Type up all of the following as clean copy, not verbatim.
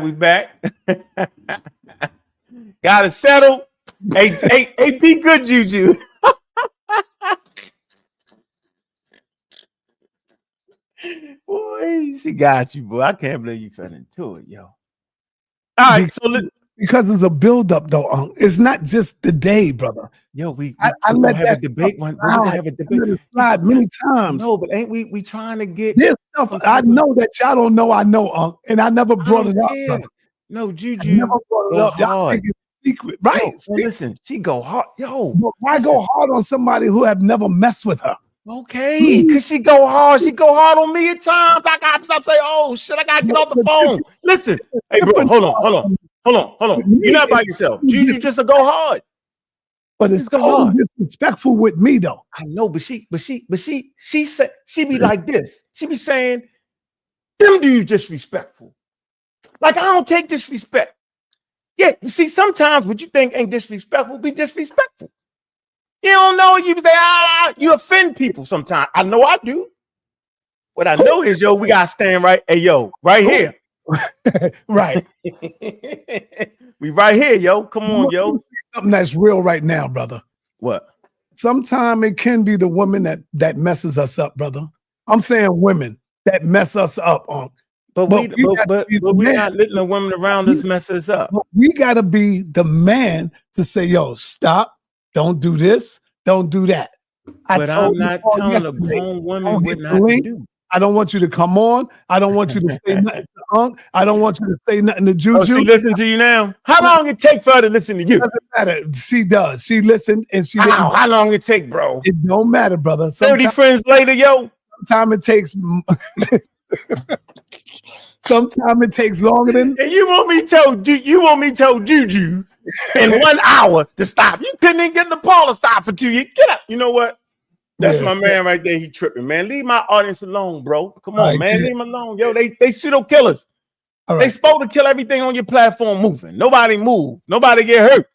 We back. Got it settled. Hey, be good, Juju. Boy, she got you, boy. I can't believe you fell into it, yo. All right, because it's a buildup, though. It's not just the day, brother. Yo, we gonna have a debate one. We're gonna have a debate. Let it slide many times. No, but ain't we trying to get this stuff? I know that y'all don't know. I know, and I never brought it up. Brother. No, Juju, I never brought it up. Y'all think it's secret, right? Yo, listen, she go hard, yo. Why go hard on somebody who have never messed with her? Okay, because she go hard. She go hard on me at times. I got to stop saying, oh shit, I gotta get off the phone. Listen, hey bro, hold on. You're not by yourself. You just a go hard. But it's so disrespectful with me though. I know, but she said she be like this. She be saying, them dudes disrespectful. Like I don't take disrespect. Yeah, you see, sometimes what you think ain't disrespectful be disrespectful. You don't know, you say, you offend people sometimes. I know I do. What I know is, yo, we gotta stand right. Hey, yo, right here. Right. We right here, yo. Come on, yo. Something that's real right now, brother. What? Sometimes it can be the woman that messes us up, brother. I'm saying women that mess us up on. But we're not letting the women around us mess us up. We gotta be the man to say, yo, stop, don't do this, don't do that. But I'm not telling a grown woman what not to do. I don't want you to come on. I don't want you to say nothing to Unc. I don't want you to say nothing to Juju. Oh, she listen to you now? How long it take for her to listen to you? Doesn't matter. She does. She listened and she didn't. How long it take, bro? It don't matter, brother. 30 friends later, yo. Sometimes it takes sometimes it takes longer than. And you want me to tell Juju in 1 hour to stop. You couldn't even get the Paul to stop for 2 years. Get up. You know what? That's my man right there. He tripping, man. Leave my audience alone, bro. Come on, man. Leave him alone. Yo, they pseudo killers. They supposed to kill everything on your platform moving. Nobody move. Nobody get hurt.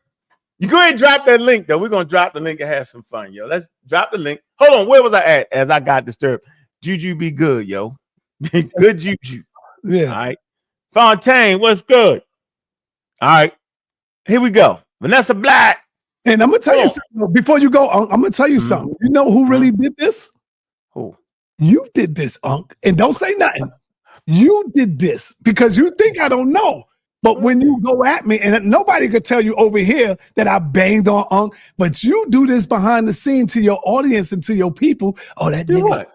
You go ahead and drop that link, though. We're going to drop the link and have some fun, yo. Let's drop the link. Hold on. Where was I at as I got disturbed? Juju be good, yo. Good Juju. Yeah. All right. Fontaine, what's good? All right. Here we go. Vanessa Black. And I'm gonna tell you something before you go, Unc. I'm gonna tell you something. You know who really did this? Who? You did this, Unc. And don't say nothing. You did this because you think I don't know. But when you go at me, and nobody could tell you over here that I banged on Unc, but you do this behind the scene to your audience and to your people. Oh, that nigga,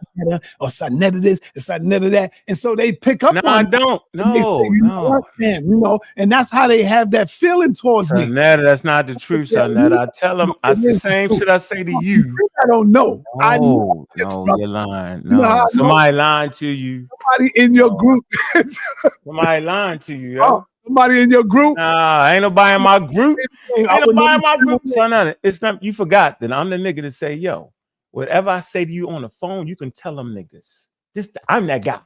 or Sonetta this, and Sonetta that. And so they pick up on I don't. No, no. And that's how they have that feeling towards me. Sonetta, that's not the truth, Sonetta. I tell them, I the same shit I say to you. I don't know. I know you're lying. No, somebody lying to you. Somebody in your group. Somebody lying to you, yo. Somebody in your group? Nah, ain't nobody in my group. Ain't nobody in my group. Son, it's not. You forgot that I'm the nigga to say, yo, whatever I say to you on the phone, you can tell them niggas. I'm that guy.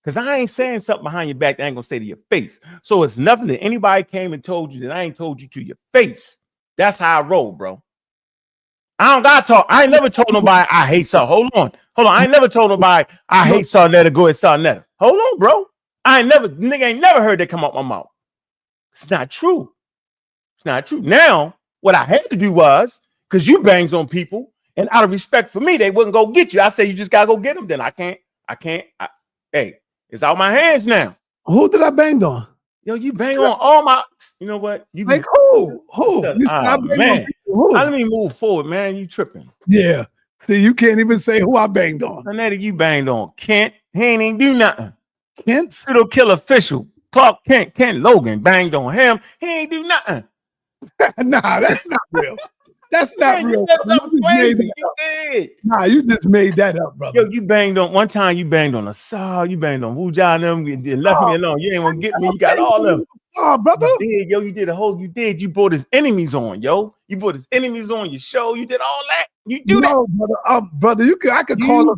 Because I ain't saying something behind your back that I ain't gonna say to your face. So it's nothing that anybody came and told you that I ain't told you to your face. That's how I roll, bro. I don't gotta talk. I ain't never told nobody I hate Sonetta. Hold on. I ain't never told nobody I hate Sonetta. Go at Sonetta. Hold on, bro. Nigga ain't never heard that come out my mouth. It's not true. It's not true. Now, what I had to do was, because you bangs on people, and out of respect for me, they wouldn't go get you. I say you just gotta go get them. Then I can't. Hey, it's out my hands now. Who did I bang on? Yo, you bang on all my. You know what? You like who? Man, let me move forward, man. You tripping? Yeah. See, you can't even say who I banged on. Sonetta, you banged on Kent. He ain't even do nothing. Kent? Pseudo kill official. Clark Kent Logan banged on him. He ain't do nothing. Nah, that's not real. That's not real. You said something crazy. You did. Nah, you just made that up, brother. Yo, you banged on one time. You banged on Asar. You banged on Wuja and them. You left me alone. You ain't want to get me. You got all of them. Oh, brother. You did, yo. You did a whole. You did. You brought his enemies on, yo. You brought his enemies on your show. You did all that. You do that, brother. Brother, I could call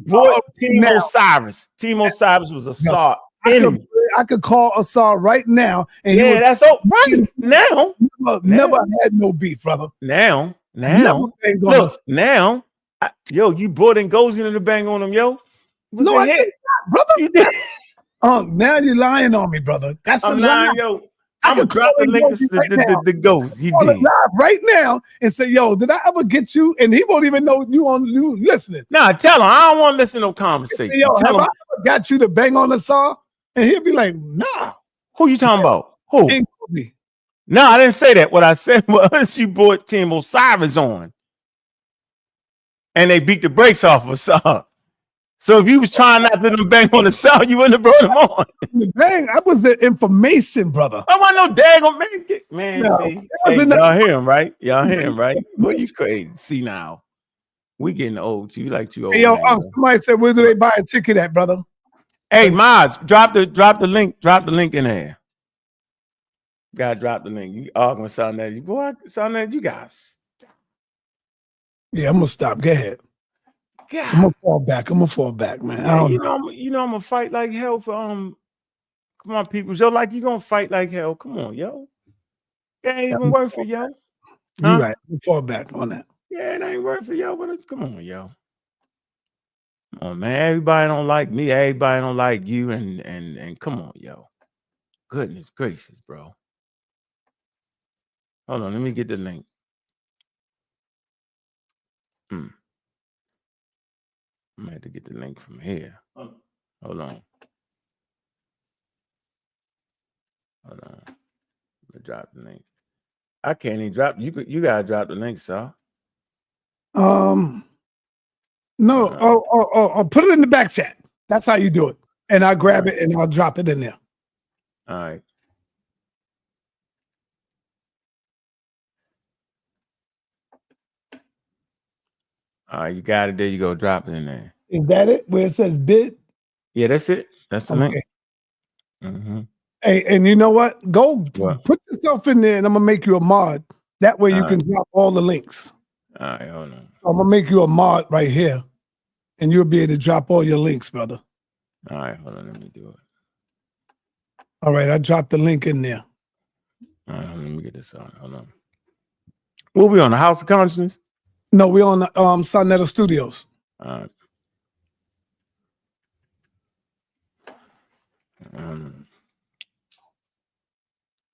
Team Osiris. Team Osiris was Asar. I could call Asar right now, and that's all right now. Never had no beef, brother. Now, look, now, yo, you brought in Gozy to bang on him, yo. No, I did not, brother. You did. Now you're lying on me, brother. That's a lie. Yo. I'm gonna drop the link to the ghost. He did right now and say, "Yo, did I ever get you?" And he won't even know you listening. Nah, tell him I don't want to listen to no conversation. Yo, tell him I ever got you to bang on the saw? And he'll be like, "Nah." Who you talking about? Who? No, I didn't say that. What I said was you brought Team Osiris on, and they beat the brakes off of Saw. So if you was trying not to let them bang on the Saw, you wouldn't have brought them on. Bang! I was the information, brother. I want no daggone man. No, see, hey, y'all hear him, right? Y'all hear him, right? Well, you crazy. See now, we getting old too. You like too old. Hey, yo, somebody said, "Where do they buy a ticket at, brother?" Hey, Maz, drop the link. Drop the link in there. Gotta drop the link. You arguing with Sonnet. Boy, Sonnet, you guys. Yeah, I'm gonna stop. Go ahead. God. I'm gonna fall back, man. Yeah, you know, I'm gonna fight like hell for come on, people. Yo, like you gonna fight like hell. Come on, yo. It ain't even worth it, yo. You're right. I'm fall back on that. Yeah, it ain't worth it, yo. But come on, yo. Come on, man. Everybody don't like me. Everybody don't like you. And come on, yo. Goodness gracious, bro. Hold on, let me get the link. I'm gonna have to get the link from here. Hold on. Hold on. I'm gonna drop the link. I can't even drop. You gotta drop the link, sir. No. I'll put it in the back chat. That's how you do it. And I'll grab it and I'll drop it in there. All right. All right, you got it. There you go. Drop it in there. Is that it? Where it says bid? Yeah, that's it. That's the link. Mm-hmm. Hey, and you know what? Go put yourself in there and I'm gonna make you a mod. That way you can drop all the links. All right, hold on. So I'm gonna make you a mod right here, and you'll be able to drop all your links, brother. All right, hold on. Let me do it. All right, I dropped the link in there. All right, let me get this on. Hold on. We'll be on the House of Consciousness. No, we're on the Sonetta Studios. All right.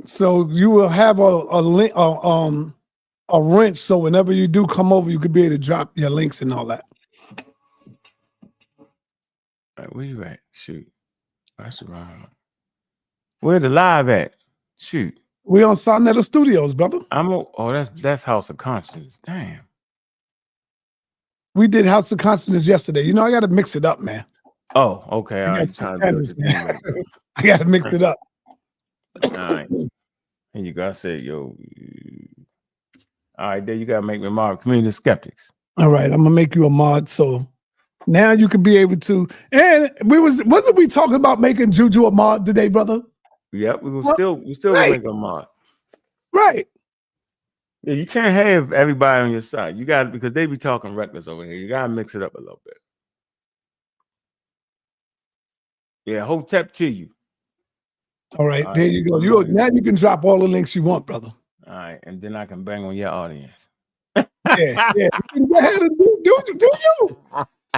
So you will have a link, a wrench. So whenever you do come over, you could be able to drop your links and all that. All right, where you at? Shoot, that's wrong. Where the live at? Shoot, we on Sonetta Studios, brother. That's House of Consciousness. Damn. We did House of Consciousness yesterday. You know, I got to mix it up, man. Oh, okay. All right, trying to do what you're doing. I got to mix it up. All right. Here you go. I said, yo. All right, there you got to make me mod. Community Skeptics. All right, I'm gonna make you a mod, so now you can be able to. And wasn't we talking about making Juju a mod today, brother? Yep, we still right. Make a mod. Right. Yeah, you can't have everybody on your side. You got because they be talking reckless over here. You gotta mix it up a little bit. Yeah, hotep to you. All right, there you go. Now you can drop all the links you want, brother. All right, and then I can bang on your audience. Yeah. Go ahead and do you.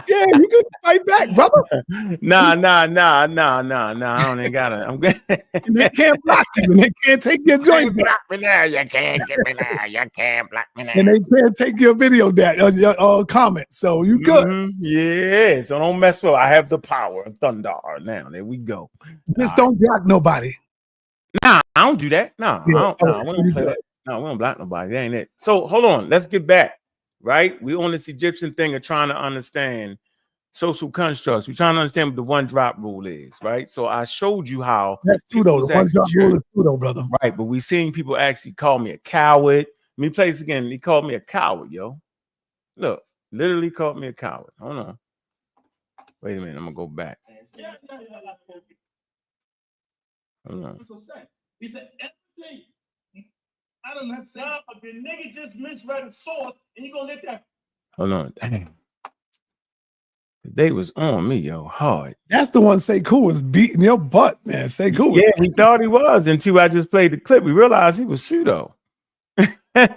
Yeah, you can fight back, brother. Nah. I don't even got it. I'm good. And they can't block you, and they can't take your joints. Block me now. You can't get me now. You can't block me now. And they can't take your video down, your comment. So you good. Yeah. So don't mess with. I have the power of thunder. Now there we go. Just don't block nobody. Nah, I don't do that. Nah, we don't play that. No, we don't block nobody. That ain't it. So hold on. Let's get back. Right? We on this Egyptian thing of trying to understand social constructs. We're trying to understand what the one drop rule is, right? So I showed you how that's pseudo. The one drop rule is pseudo, brother. Right, but we seen people actually call me a coward. Let me play this again. He called me a coward, yo. Look, literally called me a coward. Hold on. Wait a minute. I'm gonna go back. Hold on. He said everything. I don't have to say, but the nigga just misread the source and he gonna let that. Hold on. Dang. They was on me, yo, hard. That's the one Sekou was beating your butt, man. Sekou was. Yeah, we thought he was until I just played the clip. We realized he was pseudo. Yeah,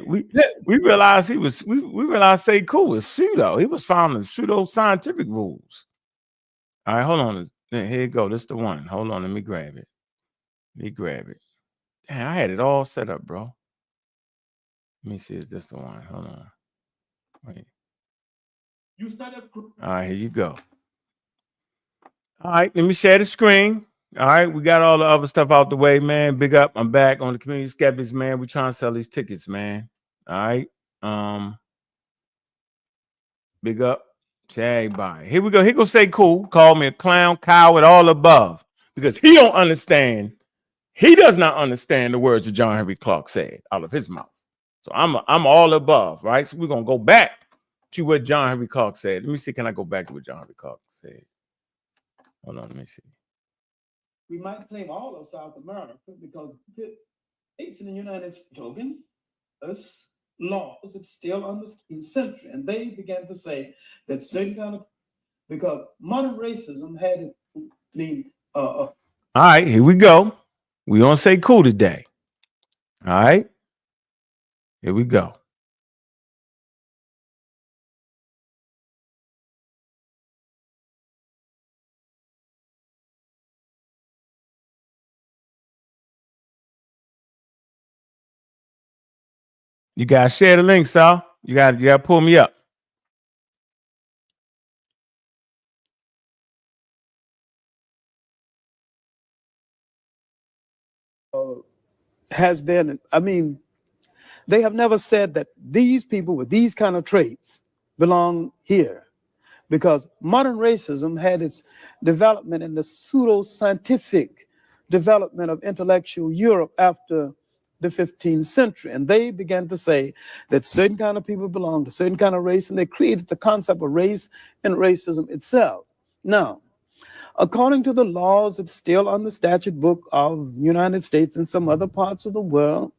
we realized he was. We realized Sekou was pseudo. He was following pseudo scientific rules. All right, hold on. Here you go. This the one. Hold on. Let me grab it. Damn, I had it all set up, bro. Let me see. Is this the one? Hold on. Wait. You started. All right, here you go. All right, let me share the screen. All right, we got all the other stuff out the way, man. Big up. I'm back on the Community Skeptics, man. We trying to sell these tickets, man. All right. Big up to everybody. Here we go. He gonna say cool. Call me a clown, coward, all above. Because he don't understand. He does not understand the words that John Henry Clark said out of his mouth. So I'm all above, right? So we're gonna go back to what John Henry Clark said. Let me see. Can I go back to what John Henry Clark said? Hold on, let me see. We might claim all of South America because it's in the United States token. Us laws it's still on the century, and they began to say that certain kind of because modern racism had it mean. All right, here we go. We gonna say cool today. All right, here we go. You guys share the link, Sal. You gotta pull me up. Has been, I mean, they have never said that these people with these kind of traits belong here, because modern racism had its development in the pseudo-scientific development of intellectual Europe after the 15th century. And they began to say that certain kind of people belong to certain kind of race, and they created the concept of race and racism itself. Now, according to the laws that's still on the statute book of the United States and some other parts of the world,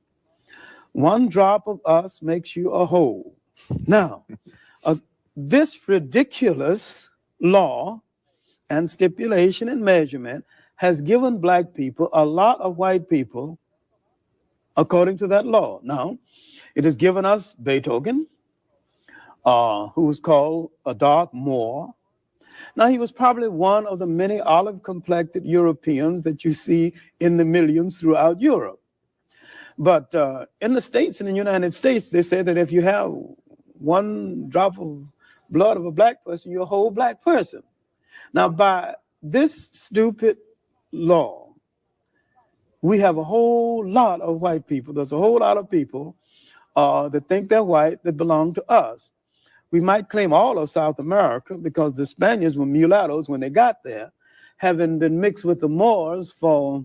one drop of us makes you a whole. Now, this ridiculous law and stipulation and measurement has given black people a lot of white people according to that law. Now, it has given us Beethoven, who was called a dark Moor. Now, he was probably one of the many olive-complected Europeans that you see in the millions throughout Europe. But in the States, in the United States, they say that if you have one drop of blood of a black person, you're a whole black person. Now, by this stupid law, we have a whole lot of white people. There's a whole lot of people that think they're white that belong to us. We might claim all of South America because the Spaniards were mulattoes when they got there, having been mixed with the Moors for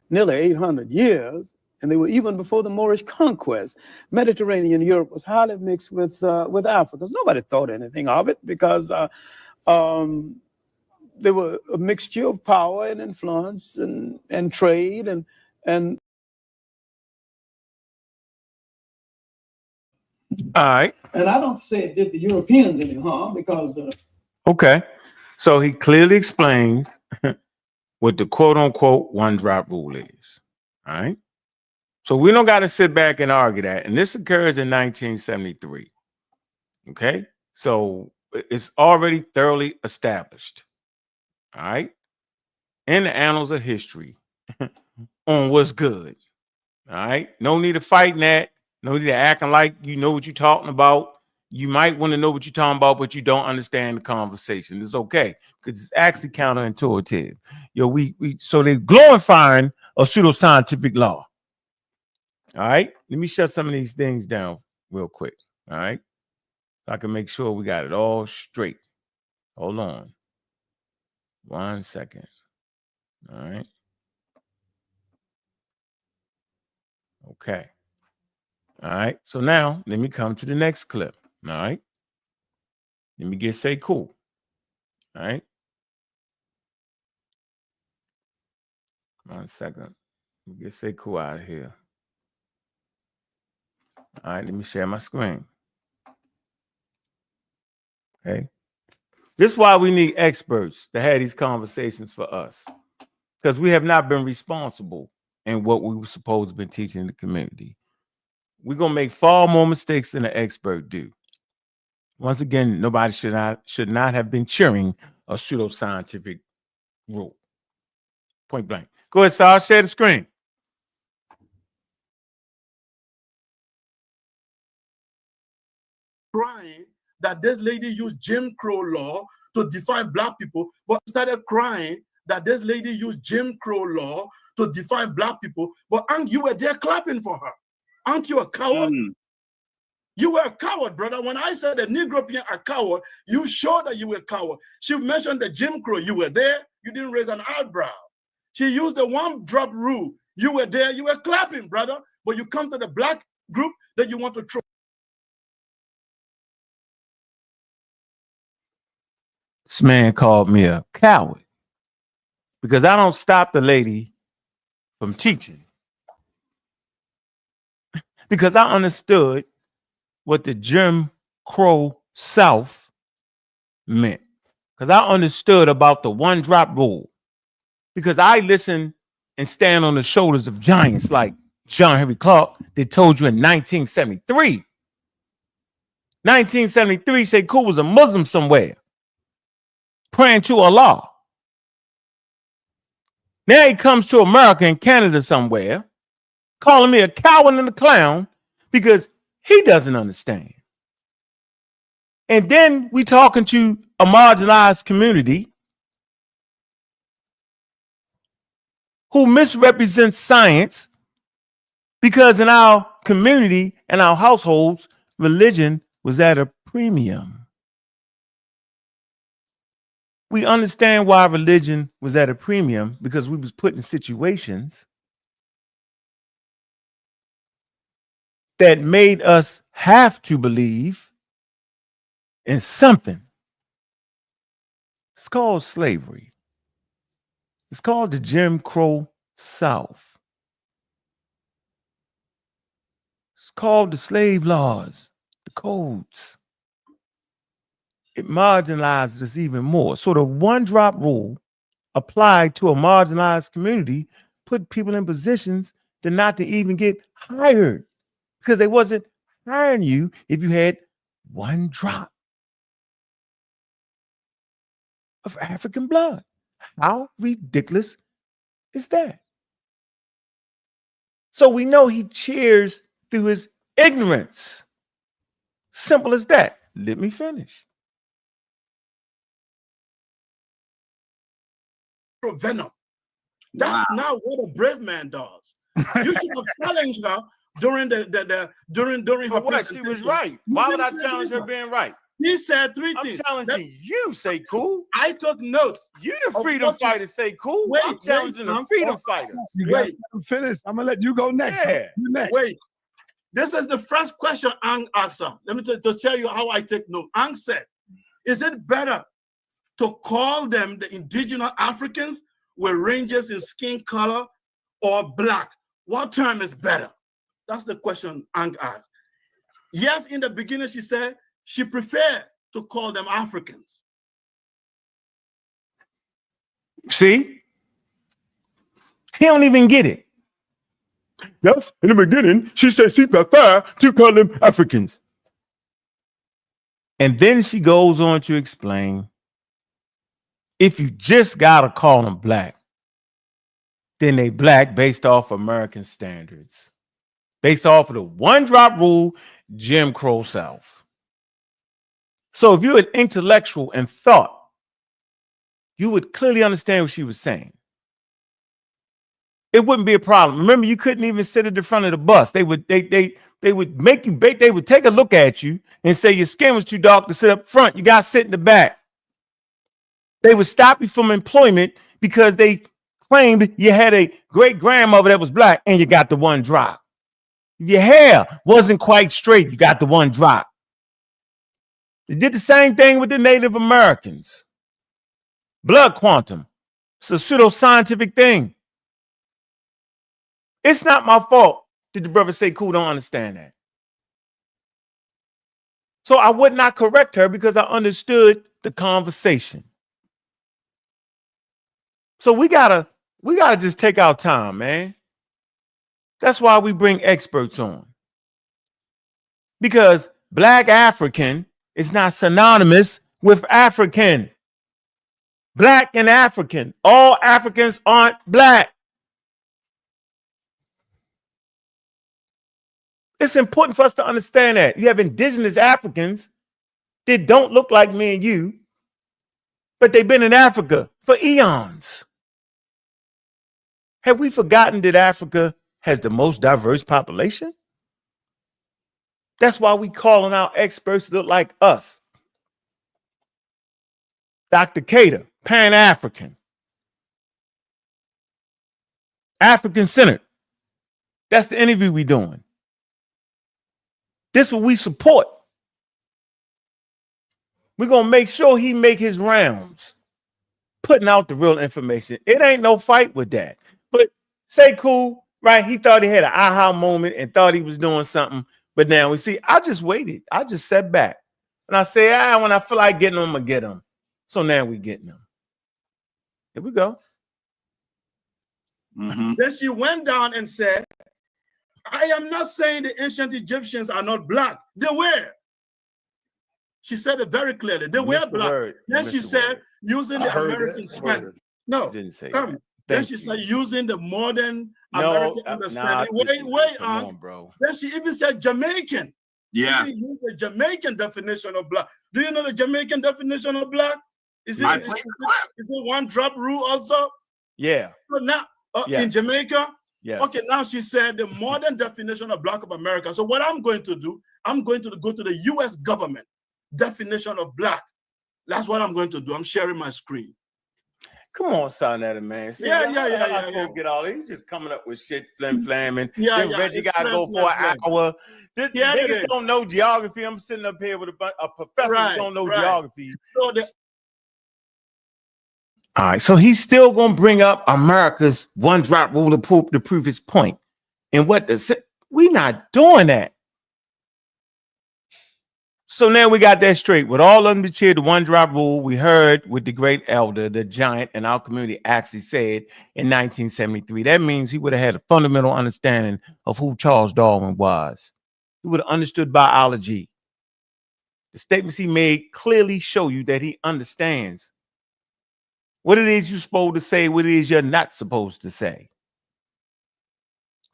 nearly 800 years. And they were even before the Moorish conquest. Mediterranean Europe was highly mixed with Africa. Nobody thought anything of it because there were a mixture of power and influence and trade and all right. And I don't say it did the Europeans any harm because okay. So he clearly explains what the quote unquote one drop rule is. All right. So we don't got to sit back and argue that. And this occurs in 1973. Okay. So it's already thoroughly established. All right. In the annals of history on what's good. All right. No need to fighting that. No need to acting like you know what you're talking about. You might want to know what you're talking about, but you don't understand the conversation. It's okay because it's actually counterintuitive. So they're glorifying a pseudoscientific law. All right. Let me shut some of these things down real quick. All right. So I can make sure we got it all straight. Hold on. 1 second. All right. Okay. All right. So now let me come to the next clip. All right. Let me say cool. All right. 1 second. Let me say cool out of here. All right. Let me share my screen. Okay. This is why we need experts to have these conversations for us, because we have not been responsible in what we were supposed to be teaching the community. We're going to make far more mistakes than an expert do. Once again, nobody should not have been cheering a pseudoscientific rule. Point blank. Go ahead, Sal. Share the screen. Crying that this lady used Jim Crow law to define black people, but started crying that this lady used Jim Crow law to define black people. But you were there clapping for her. Aren't you a coward? You were a coward, brother. When I said the Negro being a coward, you showed that you were a coward. She mentioned the Jim Crow. You were there. You didn't raise an eyebrow. She used the one-drop rule. You were there. You were clapping, brother. But you come to the black group that you want to throw. This man called me a coward because I don't stop the lady from teaching. Because I understood what the Jim Crow South meant. Because I understood about the one-drop rule. Because I listen and stand on the shoulders of giants like John Henry Clark. They told you in 1973. 1973, Sekou was a Muslim somewhere, praying to Allah. Now he comes to America and Canada somewhere, calling me a coward and a clown because he doesn't understand. And then we talking to a marginalized community who misrepresents science because in our community and our households, religion was at a premium. We understand why religion was at a premium because we was put in situations that made us have to believe in something. It's called slavery. It's called the Jim Crow South. It's called the slave laws, the codes. It marginalized us even more. So the one-drop rule applied to a marginalized community put people in positions to not to even get hired because they wasn't hiring you if you had one drop of African blood. How ridiculous is that? So we know he cheers through his ignorance. Simple as that. Let me finish. Venom. That's not what a brave man does. You should have challenged her during during her what? She was right. Why would I challenge her being right? He said three things. I'm challenging you, Sekou. I took notes. You the freedom fighter, Sekou. I'm challenging the freedom fighters. You got to finish. I'm gonna let you go next. Yeah. You next. Wait. This is the first question Ang asked her. Let me to tell you how I take note. Ang said, is it better to call them the indigenous Africans with ranges in skin color or black? What term is better? That's the question Ang asked. Yes, in the beginning, she said she preferred to call them Africans. See? He don't even get it. Yes, in the beginning, she said she preferred to call them Africans. And then she goes on to explain, if you just gotta call them black, then they black based off American standards, based off of the one-drop rule, Jim Crow South. So if you're an intellectual and thought, you would clearly understand what she was saying. It wouldn't be a problem. Remember, you couldn't even sit at the front of the bus. They would make you bait. They would take a look at you and say your skin was too dark to sit up front. You got to sit in the back. They would stop you from employment because they claimed you had a great grandmother that was black and you got the one drop. If your hair wasn't quite straight, you got the one drop. They did the same thing with the Native Americans. Blood quantum. It's a pseudoscientific thing. It's not my fault that the brother Sekou don't understand that. So I would not correct her because I understood the conversation. So we gotta just take our time, man. That's why we bring experts on. Because Black African is not synonymous with African. Black and African. All Africans aren't black. It's important for us to understand that. You have indigenous Africans that don't look like me and you, but they've been in Africa for eons. Have we forgotten that Africa has the most diverse population? That's why we calling out experts that look like us. Dr. Keita, Pan-African. African-centered. That's the interview we doing. This is what we support. We're going to make sure he make his rounds, putting out the real information. It ain't no fight with that. But say cool, right? He thought he had an aha moment and thought he was doing something. But now we see, I just waited. I just sat back. And I say, when I feel like getting them, I'm going to get them. So now we getting them. Here we go. Then she went down and said, I am not saying the ancient Egyptians are not black. They were. She said it very clearly. They were black. Then she said, using the American slang. No, didn't say then she said, using the modern American understanding. Wait on, bro. Then she even said Jamaican. Yeah. She used the Jamaican definition of black. Do you know the Jamaican definition of black? Is it one drop rule also? Yeah. So now, in Jamaica, yes. Okay, now she said the modern definition of Black of America. So what I'm going to do, I'm going to go to the U.S. government definition of black. That's what I'm going to do. I'm sharing my screen. Come on, son, that man. See, Yeah. Get all he's just coming up with shit, flam, and Reggie got to go for an hour. This niggas don't know geography. I'm sitting up here with a professor who don't know geography. So all right, so he's still gonna bring up America's one drop rule to prove his point. And we not doing that. So now we got that straight. With all of them to cheer the one drop rule, we heard what the great elder, the giant in our community actually said in 1973. That means he would have had a fundamental understanding of who Charles Darwin was. He would have understood biology. The statements he made clearly show you that he understands what it is you're supposed to say, what it is you're not supposed to say.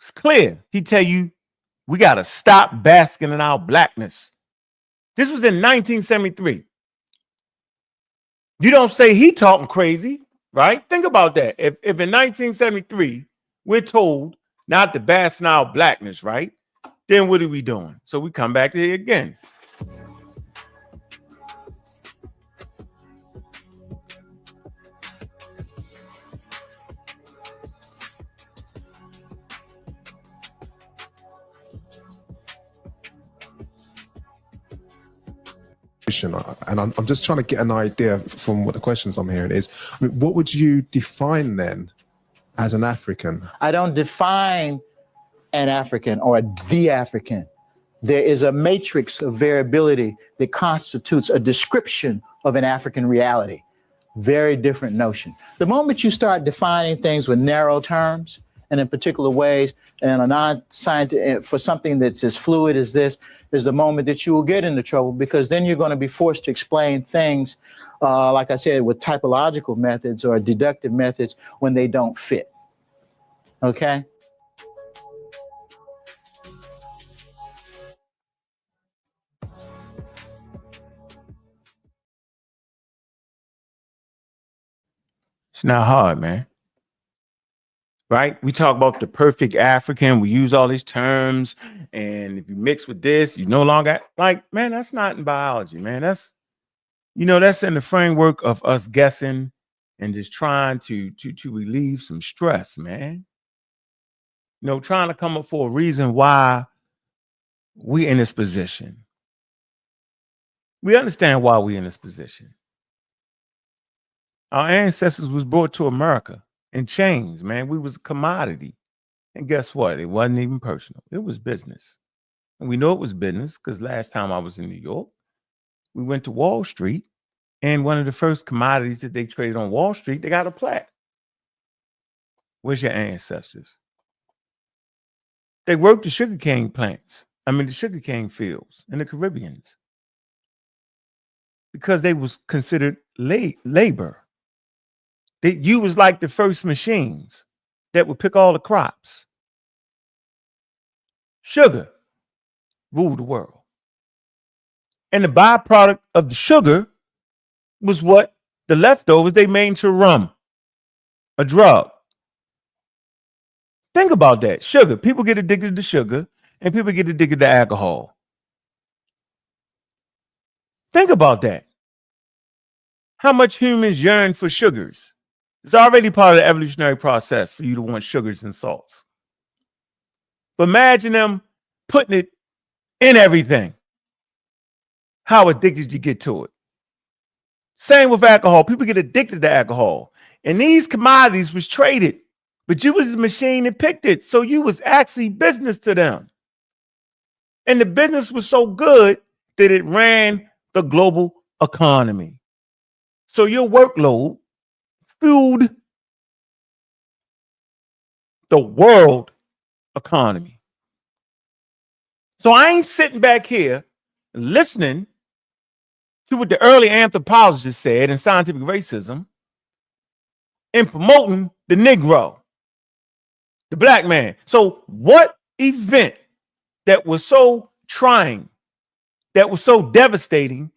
It's clear. He tell you, we got to stop basking in our blackness. This was in 1973. You don't say he talking crazy, right? Think about that. If in 1973, we're told not to bask in our blackness, right? Then what are we doing? So we come back to it again. And I'm just trying to get an idea from what the questions I'm hearing is, I mean, what would you define then as an African? I don't define an African or the African. There is a matrix of variability that constitutes a description of an African reality. Very different notion. The moment you start defining things with narrow terms and in particular ways, and a non-scientific for something that's as fluid as this, is the moment that you will get into trouble, because then you're going to be forced to explain things, like I said, with typological methods or deductive methods when they don't fit. Okay? It's not hard, man. Right? We talk about the perfect African. We use all these terms. And if you mix with this, you no longer like, man, that's not in biology, man. That's, that's in the framework of us guessing and just trying to relieve some stress, man. Trying to come up for a reason why we in this position. We understand why we in this position. Our ancestors was brought to America in chains, man. We was a commodity. And guess what? It wasn't even personal. It was business. And we know it was business because last time I was in New York, we went to Wall Street, and one of the first commodities that they traded on Wall Street, they got a plaque. Where's your ancestors? They worked the sugarcane plants. The sugarcane fields in the Caribbeans because they was considered labor. that you was like the first machines that would pick all the crops. Sugar ruled the world. And the byproduct of the sugar was what the leftovers they made into rum, a drug. Think about that. Sugar. People get addicted to sugar and people get addicted to alcohol. Think about that. How much humans yearn for sugars. It's already part of the evolutionary process for you to want sugars and salts. But imagine them putting it in everything. How addicted you get to it. Same with alcohol. People get addicted to alcohol. And these commodities was traded. But you was the machine that picked it. So you was actually business to them. And the business was so good that it ran the global economy. So your workload fueled the world economy. So I ain't sitting back here listening to what the early anthropologists said in scientific racism and promoting the Negro, the black man. So what event that was so trying, that was so devastating,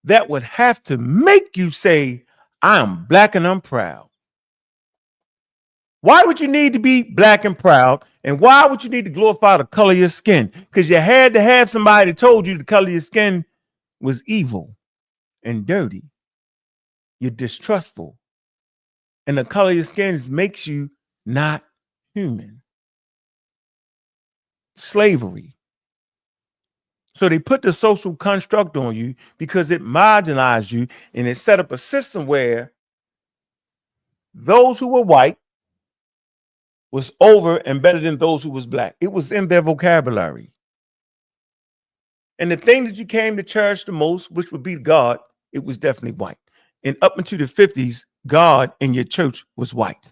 that would have to make you say, I'm black and I'm proud? Why would you need to be black and proud? And why would you need to glorify the color of your skin? Because you had to have somebody that told you the color of your skin was evil and dirty. You're distrustful. And the color of your skin makes you not human. Slavery. So they put the social construct on you because it marginalized you, and it set up a system where those who were white was over and better than those who was black. It was in their vocabulary. And the thing that you came to church the most, which would be God, it was definitely white. And up into the 50s, God in your church was white.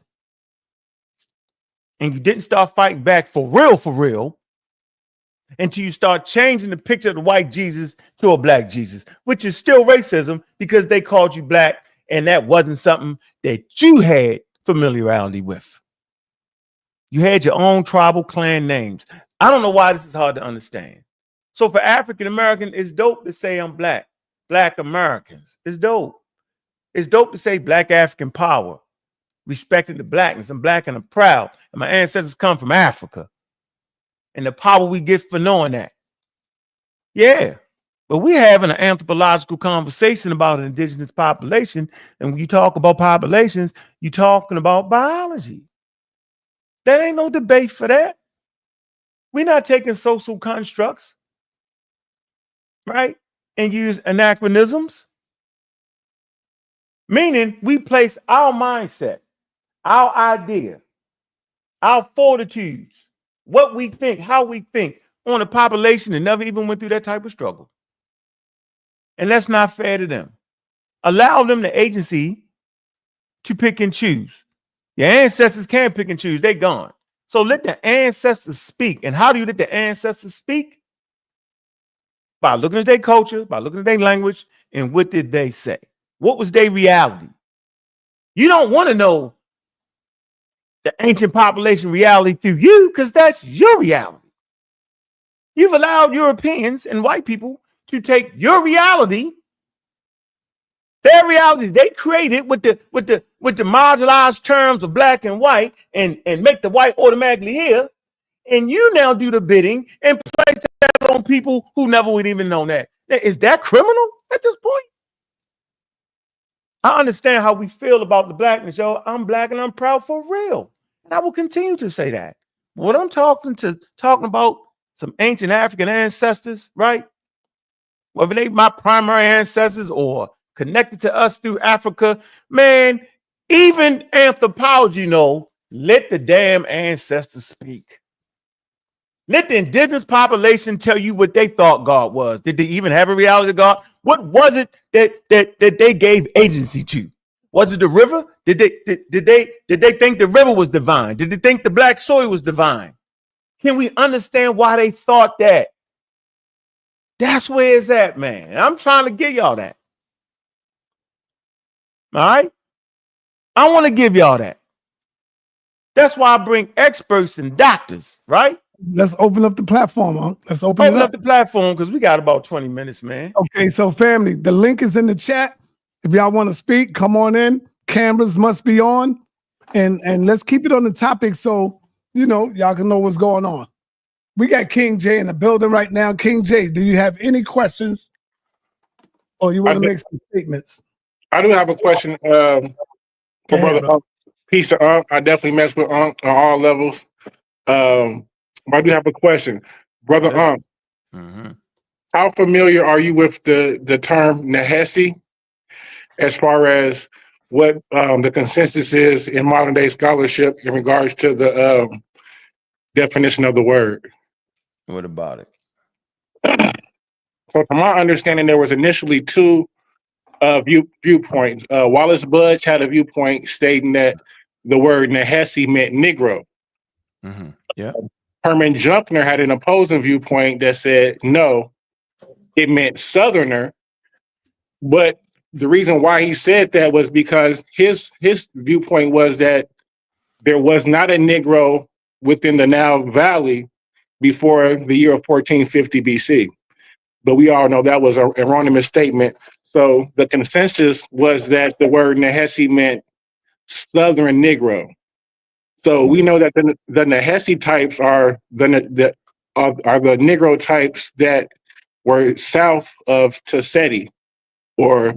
And you didn't start fighting back for real, until you start changing the picture of the white Jesus to a black Jesus, which is still racism because they called you black and that wasn't something that you had familiarity with. You had your own tribal clan names. I don't know why this is hard to understand. So for African American, it's dope to say I'm black. Black Americans. It's dope. It's dope to say black African power, respecting the blackness. I'm black and I'm proud. And my ancestors come from Africa. And the power we get for knowing that. Yeah. But we're having an anthropological conversation about an indigenous population. And when you talk about populations, you're talking about biology. There ain't no debate for that. We're not taking social constructs, right, and use anachronisms. Meaning we place our mindset, our idea, our fortitudes, what we think, how we think on a population that never even went through that type of struggle. And that's not fair to them. Allow them the agency to pick and choose. Your ancestors can't pick and choose. They're gone. So let the ancestors speak. And how do you let the ancestors speak? By looking at their culture, by looking at their language, and what did they say? What was their reality? You don't want to know the ancient population reality through you because that's your reality. You've allowed Europeans and white people to take your reality, their realities they created with the marginalized terms of black and white, and make the white automatically here. And you now do the bidding and place that on people who never would even know that. Is that criminal at this point? I understand how we feel about the blackness, yo. I'm black and I'm proud for real. And I will continue to say that. What I'm talking about some ancient African ancestors, right? Whether they my primary ancestors or connected to us through Africa, man, even anthropology let the damn ancestors speak. Let the indigenous population tell you what they thought God was. Did they even have a reality of God? What was it that they gave agency to? Was it the river? Did they think the river was divine? Did they think the black soil was divine? Can we understand why they thought that? That's where it's at, man. I'm trying to get y'all that. All right? I want to give y'all that. That's why I bring experts and doctors, right? Let's open up the platform, huh? Let's open Open it up the platform because we got about 20 minutes, man. Okay, so family, the link is in the chat. If y'all want to speak, come on in. Cameras must be on. And let's keep it on the topic so, y'all can know what's going on. We got King J in the building right now. King J, do you have any questions? Or you want to make some statements? I do have a question for Brother Unc. Peace to Unc. I definitely mess with Unc on all levels. But I do have a question. Brother Unc, how familiar are you with the term Nehesi as far as what the consensus is in modern day scholarship in regards to the definition of the word? What about it? So from my understanding, there was initially two viewpoints. Wallace Budge had a viewpoint stating that the word Nehesi meant Negro. Yeah. Herman Jumpner had an opposing viewpoint that said no, it meant Southerner. But the reason why he said that was because his viewpoint was that there was not a Negro within the Nile Valley before the year of 1450 BC. But we all know that was an erroneous statement. So the consensus was that the word Nehesi meant Southern Negro. So we know that the Nehesi types are the Negro types that were south of Tuskegee, or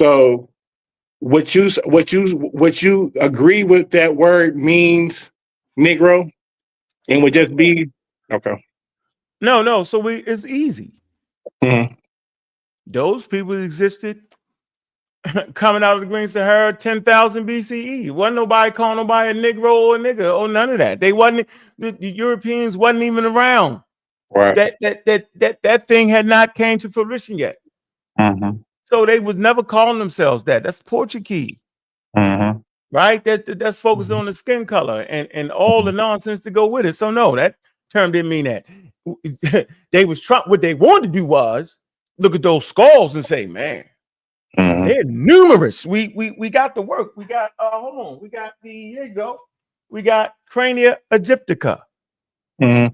so. Would you agree with that word means Negro, and would just be okay? No. So it's easy. Mm-hmm. Those people existed coming out of the Green Sahara 10,000 BCE. Wasn't nobody calling nobody a Negro or a nigga or none of that. They wasn't. The Europeans wasn't even around. Right. That thing had not came to fruition yet. Mm-hmm. So they was never calling themselves that. That's Portuguese. Mm-hmm. Right? That's focused on the skin color and all the nonsense to go with it. So no, that term didn't mean that. They was trying. What they wanted to do was look at those skulls and say, man, they're numerous. We got the work. We got hold on. We got here you go. We got Crania Aegyptica. All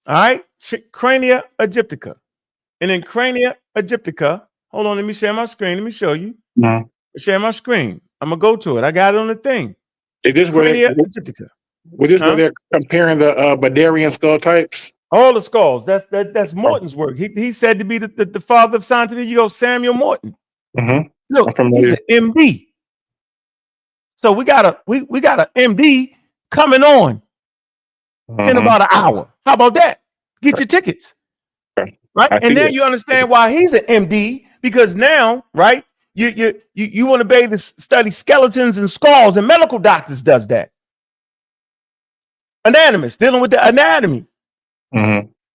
right, Crania Aegyptica, and then Crania Aegyptica. Hold on, let me share my screen. Let me show you. Share my screen. I'm gonna go to it. I got it on the thing. Is this where they're comparing the Badarian skull types? All the skulls. That's Morton's work. He's said to be the father of scientific. You go, Samuel Morton. Look, he's an MD. So we got a MD coming on in about an hour. How about that? Get your tickets. Right. And now you understand why he's an MD, because now, right, you want to be able to study skeletons and skulls, and medical doctors does that. Anatomists dealing with the anatomy.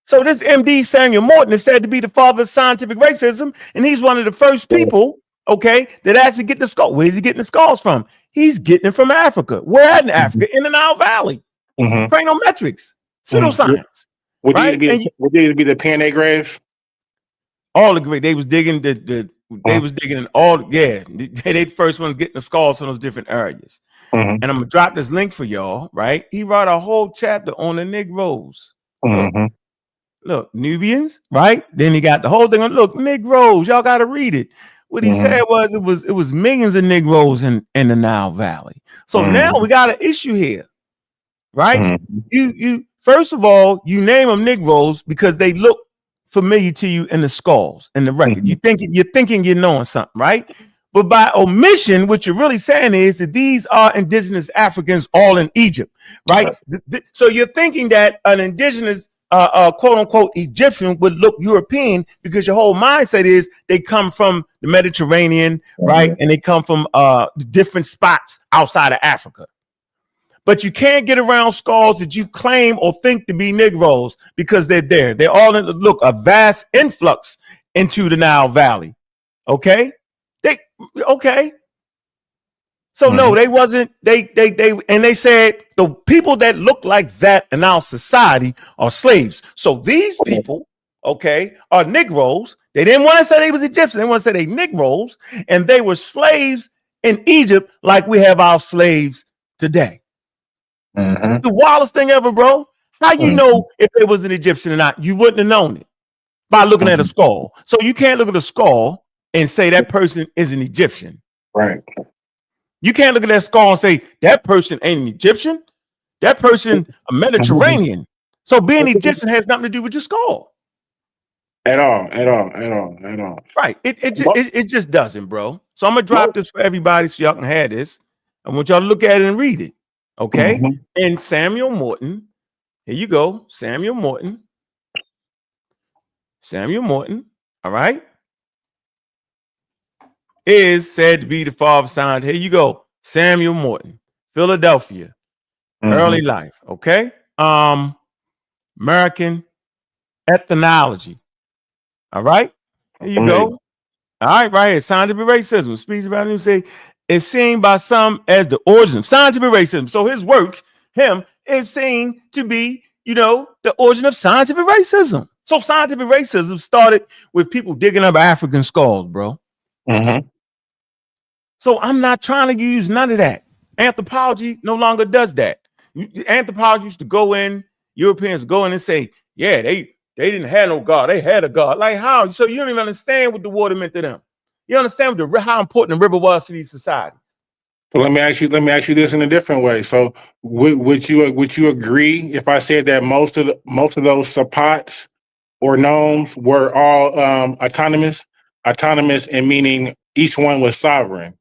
So this MD Samuel Morton is said to be the father of scientific racism, and he's one of the first people, okay, that actually get the skull. Where's he getting the skulls from? He's getting it from Africa. Where in Africa? In the Nile Valley. Cranometrics, pseudoscience. Would these be the Panay graves? All the great. They was digging they was digging in all. Yeah, they the first ones getting the skulls from those different areas. And I'm gonna drop this link for y'all. Right, he wrote a whole chapter on the Negroes. Look, Nubians, right? Then he got the whole thing on. Look, Negroes, y'all got to read it. What he said was it was millions of Negroes in the Nile Valley. So now we got an issue here, right? You first of all, you name them Negroes because they look familiar to you in the skulls and the record. You're thinking you're knowing something, right? But by omission, what you're really saying is that these are indigenous Africans all in Egypt, right? So you're thinking that an indigenous quote unquote Egyptian would look European because your whole mindset is they come from the Mediterranean, right? And they come from different spots outside of Africa. But you can't get around skulls that you claim or think to be Negroes because they're there. They're all in, look, a vast influx into the Nile Valley. Okay. So no, they wasn't. They and they said the people that look like that in our society are slaves. So these people, okay, are Negroes. They didn't want to say they was Egyptian. They want to say they Negroes, and they were slaves in Egypt like we have our slaves today. The wildest thing ever, bro. How you know if it was an Egyptian or not? You wouldn't have known it by looking at a skull. So you can't look at a skull and say that person is an Egyptian. Right. You can't look at that skull and say that person ain't an Egyptian. That person a Mediterranean. So being Egyptian has nothing to do with your skull. At all. Right. It just doesn't, bro. So I'm gonna drop this for everybody so y'all can have this. I want y'all to look at it and read it. Okay. And Samuel Morton. Here you go. Samuel Morton. All right. Is said to be the father of science. Here you go. Samuel Morton, Philadelphia. Early life. Okay. American ethnology. All right. Here you go. All right here. Scientific racism. Speech about him say is seen by some as the origin of scientific racism. So his work, is seen to be, the origin of scientific racism. So scientific racism started with people digging up African skulls, bro. So I'm not trying to use none of that. Anthropology no longer does that. Anthropology used to go in, Europeans go in and say, yeah, they didn't have no God. They had a God. Like how? So you don't even understand what the water meant to them. You understand how important the river was to these societies. Well, let me ask you this in a different way. So would you agree if I said that most of those sapots or gnomes were all autonomous and meaning each one was sovereign?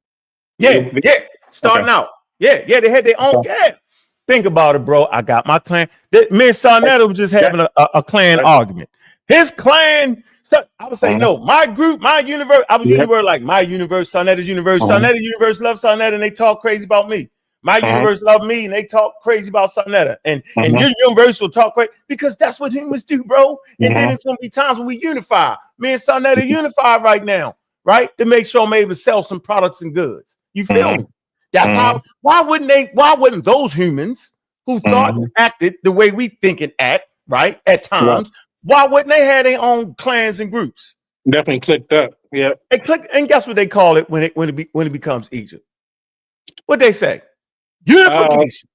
Starting out. They had their own. Think about it, bro. I got my clan. Me and Sarnetta was just having a clan argument. His clan, I would say, no, my group, my universe. I was using the word like my universe, Sarnetta's universe. Sarnetta's universe loves Sarnetta and they talk crazy about me. My universe love me and they talk crazy about Sarnetta. And your universe will talk crazy because that's what humans do, bro. And then it's going to be times when we unify. Me and Sarnetta unify right now, right? To make sure I'm able to sell some products and goods. You feel me? That's how. Why wouldn't those humans who thought and acted the way we think and act, right? At times, why wouldn't they have their own clans and groups? Definitely clicked up. Yeah. And guess what they call it when it becomes Egypt? What they say? Unification.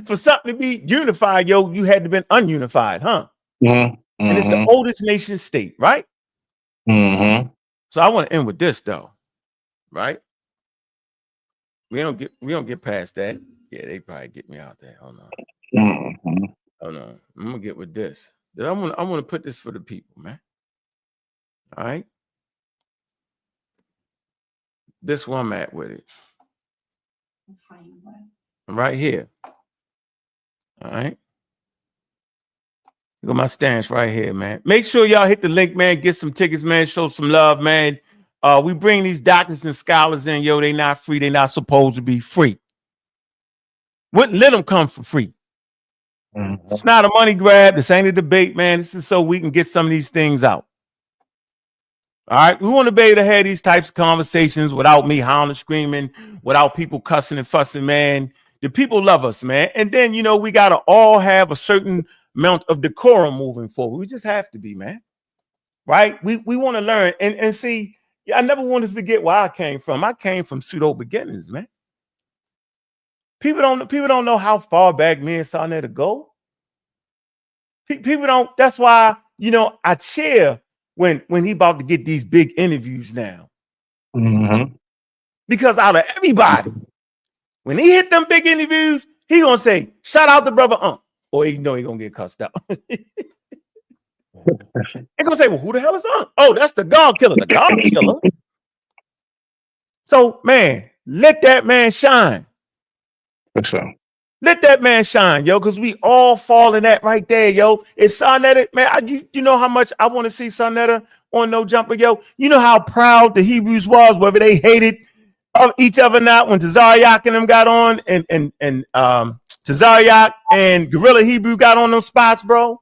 For something to be unified, you had to been ununified, huh? And it's the oldest nation state, right? So I want to end with this though, right? We don't get past that. Yeah, they probably get me out there. Hold on. Hold on. I'm gonna get with this. I want to put this for the people, man. All right. This one I'm at with it. I'm right here. All right. Got my stance right here, man. Make sure y'all hit the link, man. Get some tickets, man. Show some love, man. We bring these doctors and scholars in, they not free. They not supposed to be free. Wouldn't let them come for free. It's not a money grab. This ain't a debate, man. This is so we can get some of these things out. All right. We want to be able to have these types of conversations without me howling and screaming, without people cussing and fussing, man. The people love us, man. And then, we got to all have a certain amount of decorum moving forward. We just have to be, man. Right. We want to learn and see. I never want to forget where I came from. I came from pseudo beginnings, man. People don't know how far back me and Sarnetta go. People don't. That's why I cheer when he about to get these big interviews now. Because out of everybody, when he hit them big interviews, he gonna say, "Shout out to brother Unc," or he know he gonna get cussed out. They're gonna say, well, who the hell is Unc? Oh, that's the God killer, the God killer. So, man, let that man shine. That's so. Let that man shine, because we all fall in that right there, yo. If Sarnetta, man, you know how much I want to see Sarnetta on No Jumper, yo. You know how proud the Hebrews was, whether they hated each other or not, when Tazariak and them got on, and Tazariak and Gorilla Hebrew got on them spots, bro.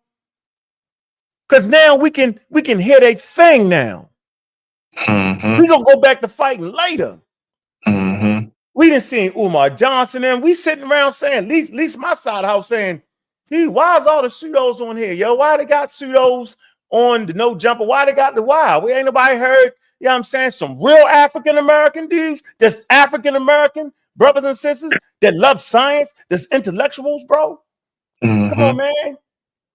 Because now we can hit a thing now. We gonna go back to fighting later. We didn't see Umar Johnson and we sitting around saying, at least my side of the house saying, hey, why is all the pseudos on here? Yo, why they got pseudos on the No Jumper? Why they got the wild? We ain't nobody heard, you know what I'm saying, some real African-American dudes, that's African-American brothers and sisters that love science, that's intellectuals, bro. Come on, man.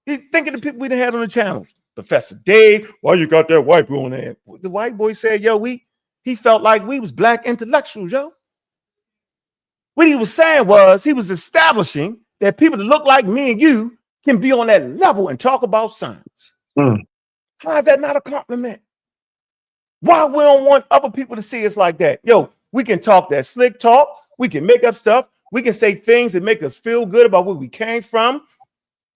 You think of the people we done had on the channel. Professor Dave, why you got that white boy on there? The white boy said, yo, he felt like we was black intellectuals, yo. What he was saying was he was establishing that people that look like me and you can be on that level and talk about science. How is that not a compliment? Why we don't want other people to see us like that? Yo, we can talk that slick talk. We can make up stuff. We can say things that make us feel good about where we came from.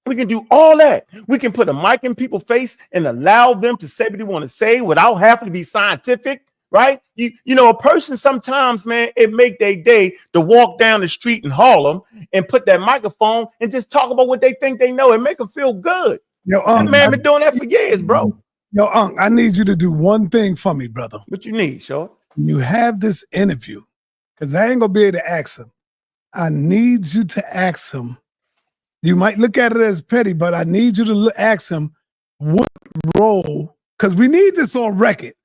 We can do all that. We can put a mic in people's face and allow them to say what they want to say without having to be scientific, right? You know, a person sometimes, man, it make their day to walk down the street in Harlem and put that microphone and just talk about what they think they know and make them feel good. Yo, that man been doing that for years, bro. Yo, Unc, I need you to do one thing for me, brother. What you need, Short? When you have this interview, because I ain't gonna be able to ask him. I need you to ask him. You might look at it as petty, but I need you to ask him what role, because we need this on record,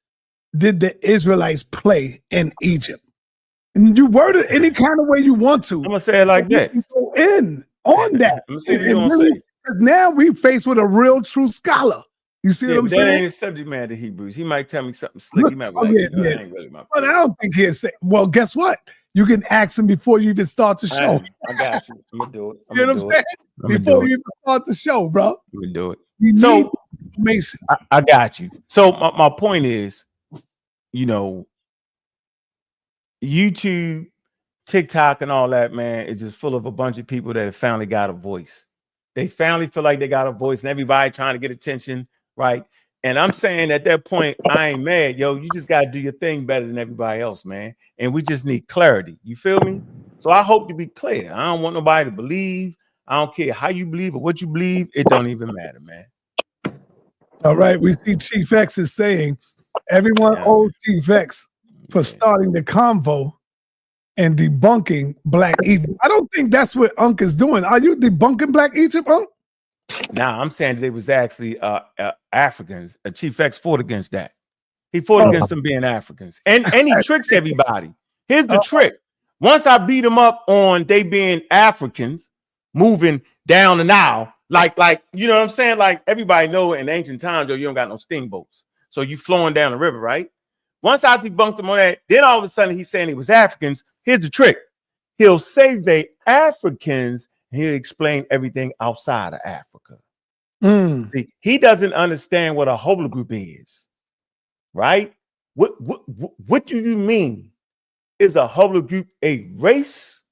did the Israelites play in Egypt? And you word it any kind of way you want to. I'm gonna say it like that. Go in on that. Let me see what you gonna say. Now we faced with a real true scholar. You see what I'm saying? That ain't a subject matter, Hebrews. He might tell me something slick. He might be like, that ain't really my but I don't think he'll say, well, guess what? You can ask him before you even start the show. I got you. I'm gonna do it. You know what I'm saying? Before you even start the show, bro. I'm gonna do it. You need information. I got you. So my point is, you know, YouTube, TikTok, and all that, man, is just full of a bunch of people that have finally got a voice. They finally feel like they got a voice, and everybody trying to get attention, right? And I'm saying at that point, I ain't mad, yo. You just gotta do your thing better than everybody else, man. And we just need clarity. You feel me? So I hope to be clear. I don't want nobody to believe. I don't care how you believe or what you believe. It don't even matter, man. All right, we see Chief X is saying everyone owes Chief X for starting the convo and debunking Black Egypt. I don't think that's what Unc is doing. Are you debunking Black Egypt, Unc? Nah, I'm saying that it was actually Africans. Chief X fought against that. He fought against them being Africans. And he tricks everybody. Here's the trick. Once I beat him up on they being Africans moving down the Nile, like you know what I'm saying? Like everybody know in ancient times, you don't got no steamboats. So you flowing down the river, right? Once I debunked him on that, then all of a sudden he's saying he was Africans. Here's the trick. He'll say they Africans, and he'll explain everything outside of Africa. See, he doesn't understand what a whole group is, right? What do you mean? Is a whole group a race?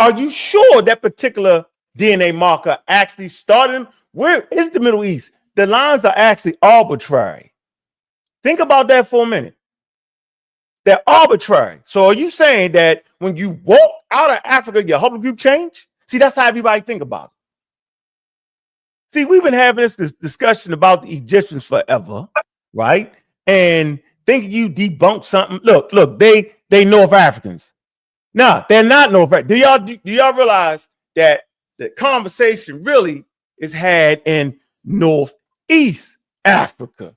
Are you sure that particular DNA marker actually started? Where is the Middle East? The lines are actually arbitrary. Think about that for a minute. They're arbitrary. So are you saying that when you walk out of Africa, your whole group change? See, that's how everybody think about it. See, we've been having this discussion about the Egyptians forever, right? And think you debunk something. Look, they North Africans. No, they're not North Africans. Do y'all realize that the conversation really is had in Northeast Africa?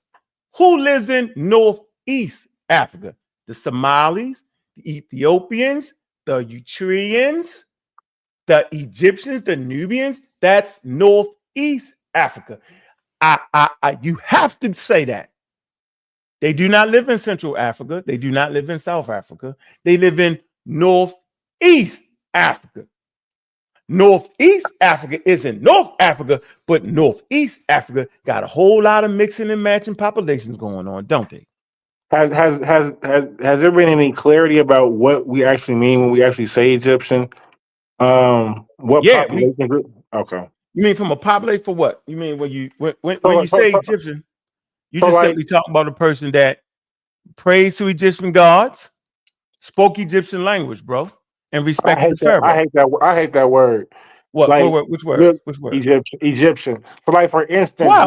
Who lives in Northeast Africa? The Somalis, the Ethiopians, the Eritreans, the Egyptians, the Nubians. That's Northeast Africa. You have to say that. They do not live in Central Africa. They do not live in South Africa. They live in Northeast Africa. Northeast Africa isn't North Africa, but Northeast Africa got a whole lot of mixing and matching populations going on, don't they? Has there been any clarity about what we actually mean when we actually say Egyptian? What population group? Okay. You mean from a population for what? You mean when you say Egyptian, you just simply talk about a person that prays to Egyptian gods, spoke Egyptian language, bro, and respected the Pharaoh. I hate that word. What? Like, which word? Which word? Egyptian. So, like for instance, why?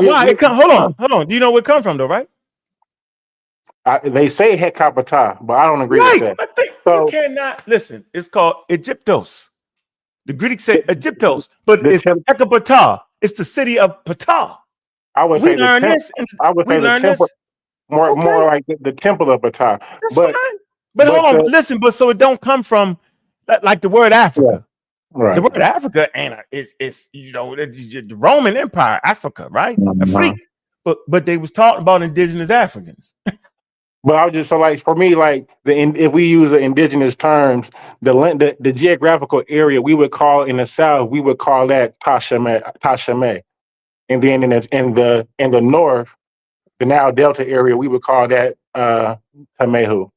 Hold on. Do you know where it comes from, though? Right? They say Hekapata, but I don't agree with that. You cannot listen. It's called Egyptos. The Greeks say Egyptos, but it's Hekapata. It's the city of Ptah. I would say the temple. more like the temple of Ptah. That's But fine. But hold on, listen. But so it don't come from like the word Africa. right. The word Africa ain't it's the Roman Empire, Africa, right? Afrique. But they was talking about indigenous Africans. But I was just so like for me, like if we use the indigenous terms, the geographical area we would call in the South, we would call that Tashame. And then in the north, the Nile Delta area, we would call that Tamehu.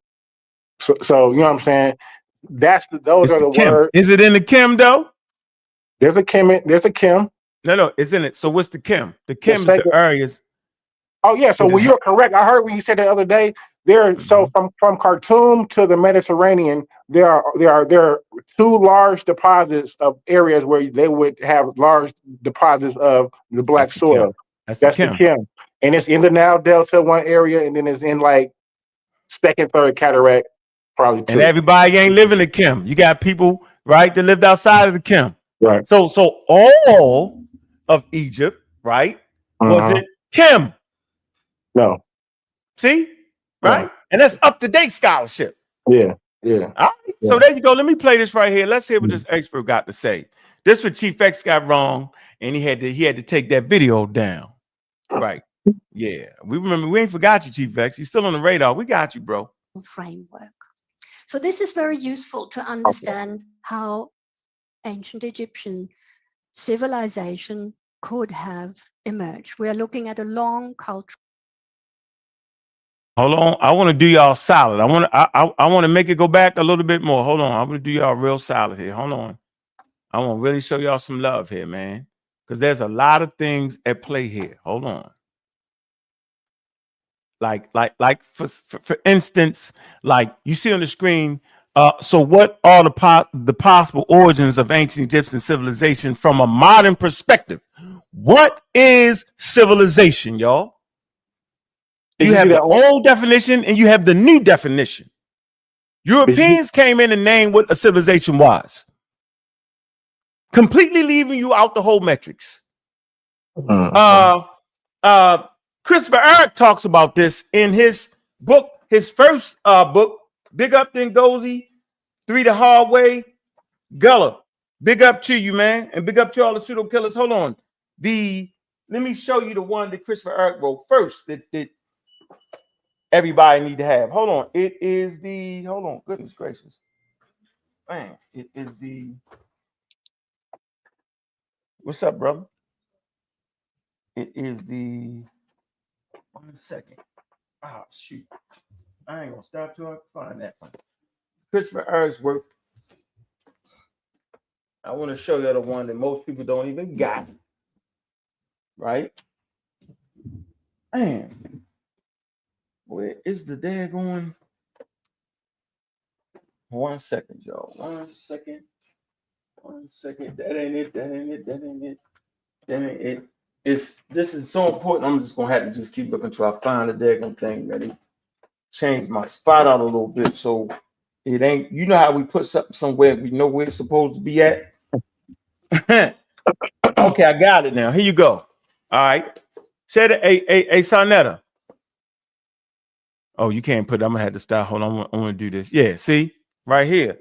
So you know what I'm saying? Those are the words. Is it in the Kim though? There's a Kim. No, it's in it. So what's the Kim? The Kim is the areas. Oh yeah. So you're correct. I heard when you said the other day. So from Khartoum to the Mediterranean, there are two large deposits of areas where they would have large deposits of the black soil. That's the Kim. And it's in the Nile Delta one area, and then it's in like second, third cataract, probably two. And everybody ain't living in Kim. You got people, right, that lived outside of the Kim. Right. So all of Egypt, right, was it Kim? No. See? Right? And that's up-to-date scholarship. Yeah. All right. So there you go. Let me play this right here. Let's hear what this expert got to say. This what Chief X got wrong, and he had to take that video down. Right. Yeah. We remember, we ain't forgot you, Chief X. You're still on the radar. We got you, bro. Framework. So this is very useful to understand how ancient Egyptian civilization could have emerged. We are looking at a long culture. Hold on. I want to do y'all solid. I want to make it go back a little bit more. Hold on. I'm going to do y'all real solid here. Hold on. I want to really show y'all some love here, man. Because there's a lot of things at play here. Hold on. Like for instance, like you see on the screen. So what are the possible origins of ancient Egyptian civilization from a modern perspective? What is civilization, y'all? You have the old definition and you have the new definition. Europeans came in and named what a civilization was, completely leaving you out the whole metrics. Christopher Eric talks about this in his book, his first book, Big Up Then Gozy, 3 the Hard Way. Gullah, big up to you, man, and big up to all the pseudo killers. Hold on. Let me show you the one that Christopher Eric wrote first that everybody need to have. Hold on. It is hold on, goodness gracious. Man, it is what's up, brother? It is 1 second. Oh, shoot. I ain't gonna stop till I find that one. Christopher Eric's work. I want to show you the one that most people don't even got. Right? Man. Where is the daggone? 1 second, y'all. 1 second. 1 second. That ain't it. This is so important. I'm just gonna have to just keep looking till I find the daggone thing. Ready? Change my spot out a little bit so it ain't. You know how we put something somewhere we know where it's supposed to be at. Okay, I got it now. Here you go. All right. Say that a Sonetta. Oh, you can't put it. I'm gonna have to stop. Hold on. I want to do this. Yeah, see? Right here.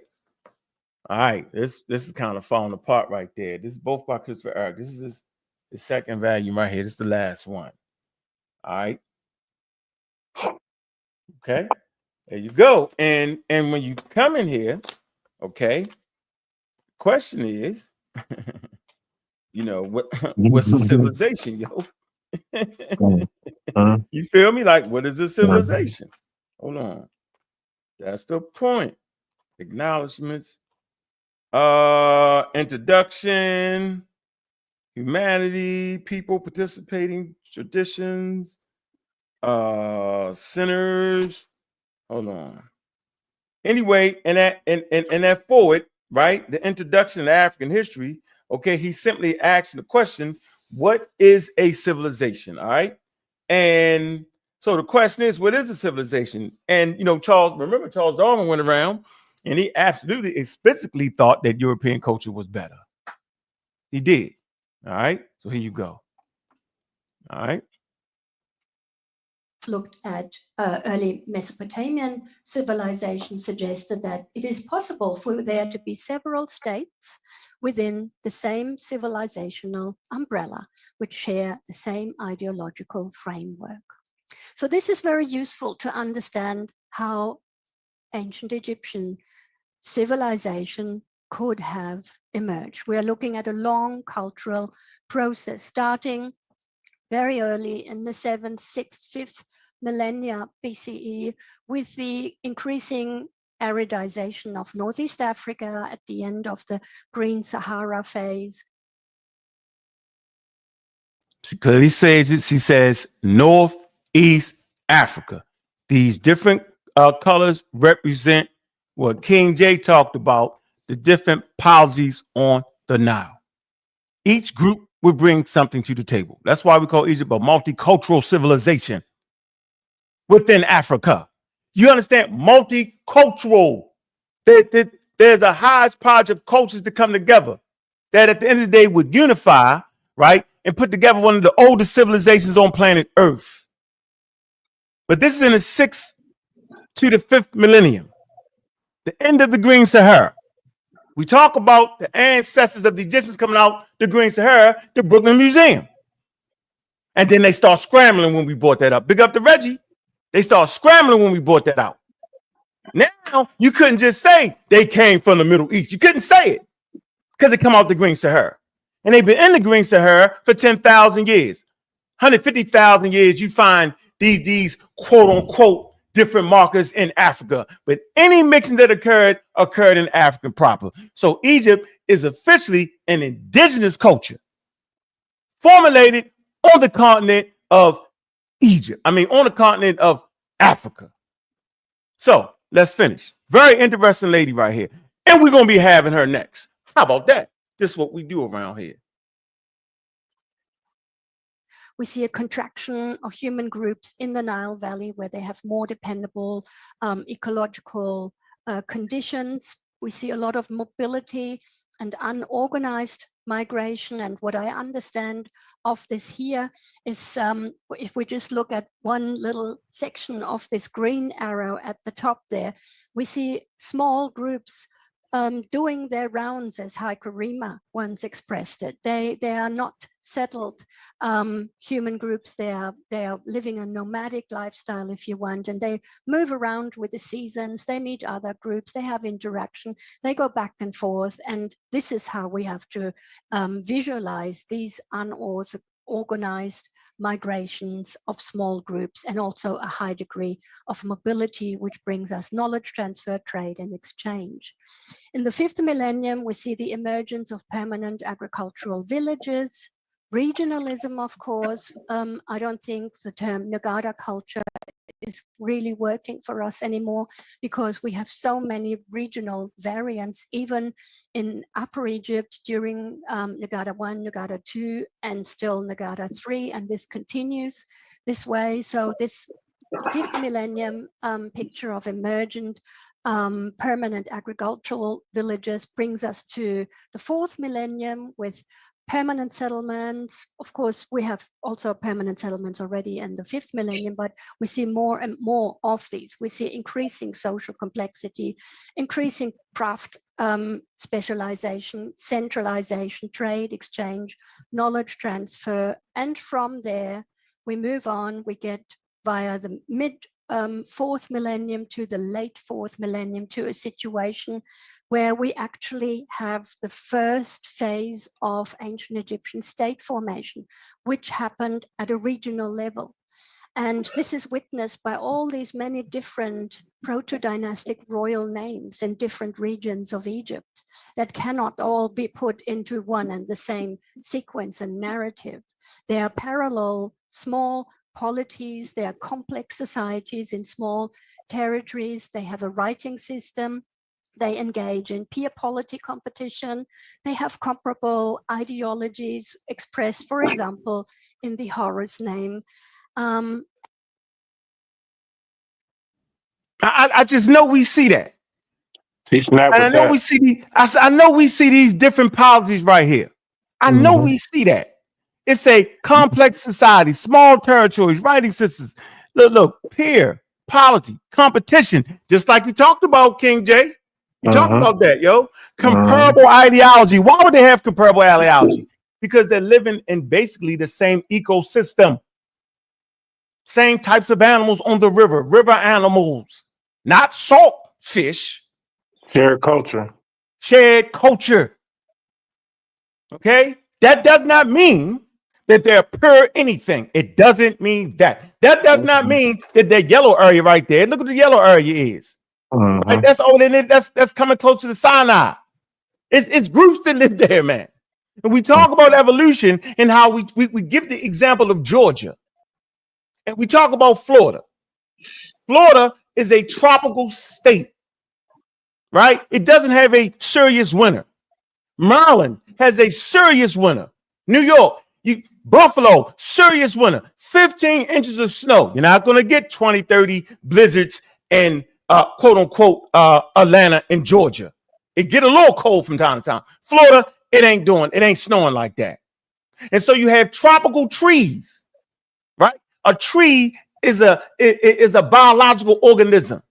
All right. This is kind of falling apart right there. This is both by Christopher Eric. This is the second volume right here. This is the last one. All right. Okay. There you go. And when you come in here, okay, question is, what's a civilization, yo? You feel me? Like, what is a civilization? Hold on. That's the point. Acknowledgements. Introduction. Humanity. People participating. Traditions. Sinners. Hold on. Anyway, and that forward, right? The introduction to African history. Okay, he simply asked the question, what is a civilization? All right. And so the question is, what is a civilization? And Charles Darwin went around and he absolutely explicitly thought that European culture was better. He did. All right. So here you go. All right. looked at early Mesopotamian civilization suggested that it is possible for there to be several states within the same civilizational umbrella, which share the same ideological framework. So this is very useful to understand how ancient Egyptian civilization could have emerged. We are looking at a long cultural process starting very early in the 7th, 6th, 5th millennia BCE with the increasing aridization of Northeast Africa at the end of the Green Sahara phase. She clearly says it. She says Northeast Africa. These different colors represent what King J talked about, the different polities on the Nile. Each group would bring something to the table. That's why we call Egypt a multicultural civilization within Africa. You understand? Multicultural. There's a hodgepodge of cultures that come together that at the end of the day would unify, right? And put together one of the oldest civilizations on planet Earth. But this is in the 6th to the 5th millennium, the end of the Green Sahara. We talk about the ancestors of the Egyptians coming out the Green Sahara, the Brooklyn Museum. And then they start scrambling when we brought that up. Big up to Reggie. They start scrambling when we brought that out. Now, you couldn't just say they came from the Middle East. You couldn't say it because they come out the Green Sahara. And they've been in the Green Sahara for 10,000 years. 150,000 years, you find these quote unquote different markers in Africa. But any mixing that occurred in African proper. So Egypt is officially an indigenous culture formulated on the continent of Egypt. On the continent of Africa. So let's finish. Very interesting lady right here. And we're going to be having her next. How about that? This is what we do around here. We see a contraction of human groups in the Nile Valley where they have more dependable ecological conditions. We see a lot of mobility and unorganized migration. And what I understand of this here is if we just look at one little section of this green arrow at the top there, we see small groups doing their rounds, as Heike Riemer once expressed it. They are not settled human groups. They are living a nomadic lifestyle, if you want, and they move around with the seasons. They meet other groups. They have interaction. They go back and forth, and this is how we have to visualize these unorganized migrations of small groups, and also a high degree of mobility, which brings us knowledge transfer, trade, and exchange. In the 5th millennium, we see the emergence of permanent agricultural villages, regionalism, of course. I don't think the term Nagada culture is really working for us anymore because we have so many regional variants, even in Upper Egypt during Nagada 1, Nagada 2, and still Nagada 3, and this continues this way. So this 5th millennium picture of emergent permanent agricultural villages brings us to the 4th millennium with permanent settlements. Of course, we have also permanent settlements already in the 5th millennium, but we see more and more of these. We see increasing social complexity, increasing craft specialization, centralization, trade, exchange, knowledge transfer. And from there, we move on, we get via the mid 4th millennium to the late 4th millennium to a situation where we actually have the first phase of ancient Egyptian state formation, which happened at a regional level. And this is witnessed by all these many different proto-dynastic royal names in different regions of Egypt that cannot all be put into one and the same sequence and narrative. They are parallel, small polities, they are complex societies in small territories, they have a writing system, they engage in peer polity competition, they have comparable ideologies expressed, for example, in the Horus name. I just know we see that. And I know we see I know we see these different policies right here. I know we see that. It's a complex society, small territories, writing systems, Look, peer, polity, competition, just like you talked about, King J. You talked about that, yo. Comparable ideology. Why would they have comparable ideology? Because they're living in basically the same ecosystem. Same types of animals on the river animals, not salt fish. Shared culture. Shared culture. Okay? That does not mean that they're pure anything. It doesn't mean that. That does not mean that that yellow area right there. Look what the yellow area is. Right? That's over there. That's coming close to the Sinai. It's groups that live there, man. And we talk about evolution and how we give the example of Georgia. And we talk about Florida. Florida is a tropical state, right? It doesn't have a serious winter. Maryland has a serious winter. New York, Buffalo, serious winter. 15 inches of snow. You're not going to get 20, 30 blizzards in quote unquote Atlanta and Georgia. It get a little cold from time to time. Florida, it ain't snowing like that. And so you have tropical trees, right? A tree is a biological organism.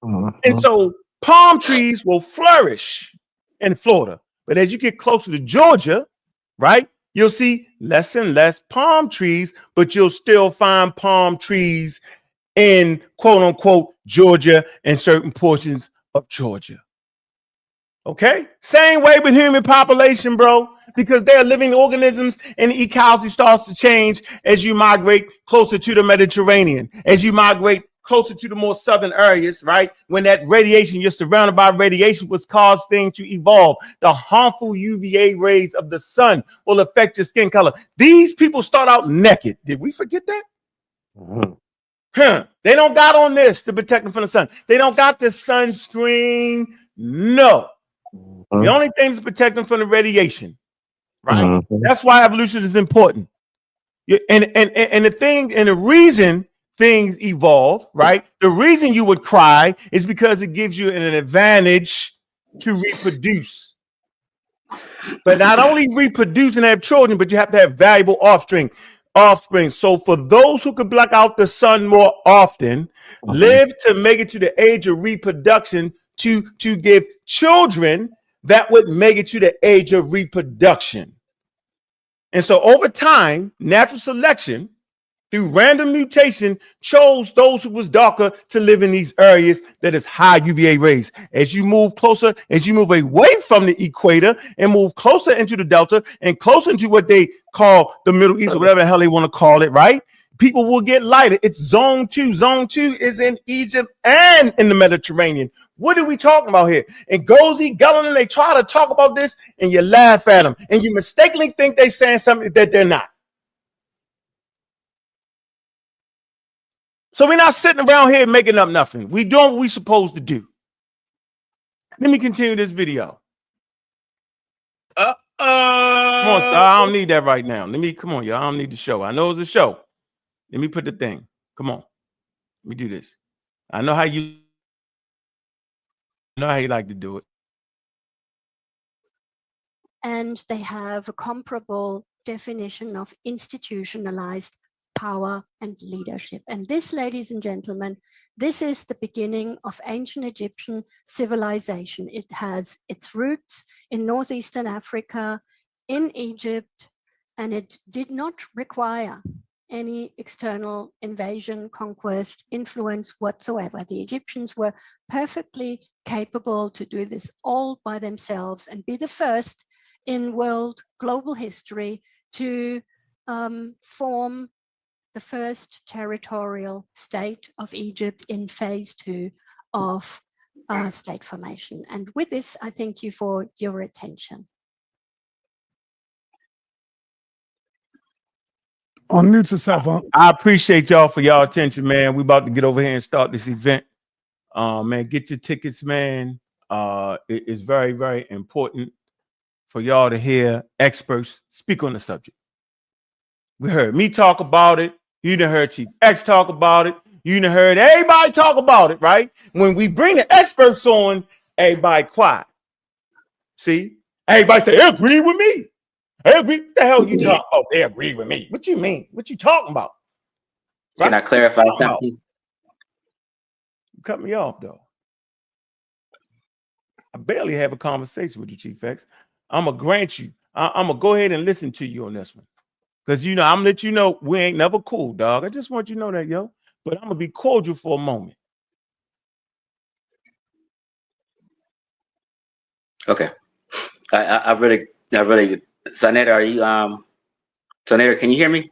And so palm trees will flourish in Florida. But as you get closer to Georgia, right, you'll see less and less palm trees, but you'll still find palm trees in quote unquote Georgia and certain portions of Georgia. Okay? Same way with human population, bro, because they're living organisms and the ecology starts to change as you migrate closer to the Mediterranean, as you migrate closer to the more southern areas, right? When that radiation, you're surrounded by radiation, which cause things to evolve. The harmful UVA rays of the sun will affect your skin color. These people start out naked. Did we forget that? They don't got on this to protect them from the sun. They don't got the sunscreen. No. The only thing to protect them from the radiation, right? That's why evolution is important. And the thing and the reason things evolve, right? The reason you would cry is because it gives you an advantage to reproduce. But not only reproduce and have children, but you have to have valuable offspring. So for those who could block out the sun more often, live to make it to the age of reproduction to give children that would make it to the age of reproduction. And so over time, natural selection through random mutation chose those who was darker to live in these areas that is high UVA rays. As you move closer, as you move away from the equator and move closer into the delta and closer into what they call the Middle East or whatever the hell they want to call it, right? People will get lighter. It's zone 2. Zone 2 is in Egypt and in the Mediterranean. What are we talking about here? And Gozi, Gullinan, they try to talk about this and you laugh at them and you mistakenly think they're saying something that they're not. So we're not sitting around here making up nothing. We doing what we're supposed to do. Let me continue this video. Come on, sir. I don't need that right now. Come on, y'all. I don't need the show. I know it's a show. Let me put the thing. Come on. Let me do this. I know how you like to do it. And they have a comparable definition of institutionalized power and leadership. And this, ladies and gentlemen, this is the beginning of ancient Egyptian civilization. It has its roots in northeastern Africa, in Egypt, and it did not require any external invasion, conquest, influence whatsoever. The Egyptians were perfectly capable to do this all by themselves and be the first in world global history to form the first territorial state of Egypt in phase 2 of state formation. And with this, I thank you for your attention. Unmute yourself, huh? I appreciate y'all for y'all attention, man. We about to get over here and start this event. Man, get your tickets, man. It is very, very important for y'all to hear experts speak on the subject. We heard me talk about it. You done heard Chief X talk about it. You done heard everybody talk about it, right? When we bring the experts on, everybody quiet. See? Everybody say, they agree with me. They agree. What the hell you talking about? They agree with me. What you mean? What you talking about? Can I clarify something? You cut me off though. I barely have a conversation with you, Chief X. I'm gonna grant you. I'm gonna go ahead and listen to you on this one, because I'm gonna let you know we ain't never cool, dog. I just want you to know that, yo. But I'm gonna be cordial for a moment. Okay. I really, Sonetta, are you Sonetta, can you hear me?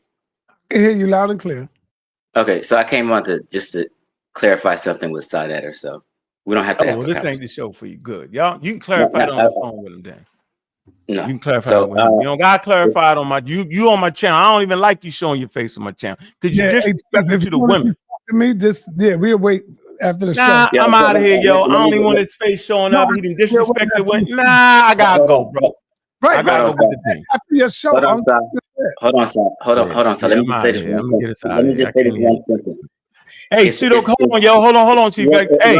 I can hear you loud and clear. Okay, so I came on to clarify something with Sonetta, so we don't have to have Well, a this conversation. ain't the show for you. Good, y'all. You can clarify it on the phone with him then. No. You can clarify it with him. You don't gotta clarify it on my you on my channel. I don't even like you showing your face on my channel because you disrespectful to the women. To me, we'll wait after the Nah, show. I'm out of here, yo. I don't even want his face showing up. He didn't disrespect the women. Nah, I gotta go, bro. Right, I gotta go with the thing. after your show. Hold on, son. Hold on. So let me just say this one sentence. Let me just say this one sentence. Hey, Pseudo, hold on, yo. Hold on, Chief. Hey,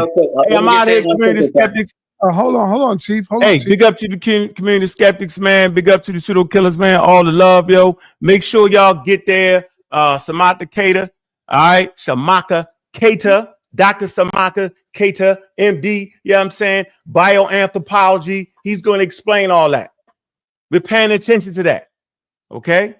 I'm out here, community skeptics. Hold on, Chief. Hold on, Chief. Big up to the community skeptics, man. Big up to the pseudo killers, man. All the love, yo. Make sure y'all get there. Samantha Keita, all right. Shamaka Keita, Dr. Samaka Keita, MD. You know what I'm saying? Bioanthropology. He's going to explain all that. We're paying attention to that. Okay.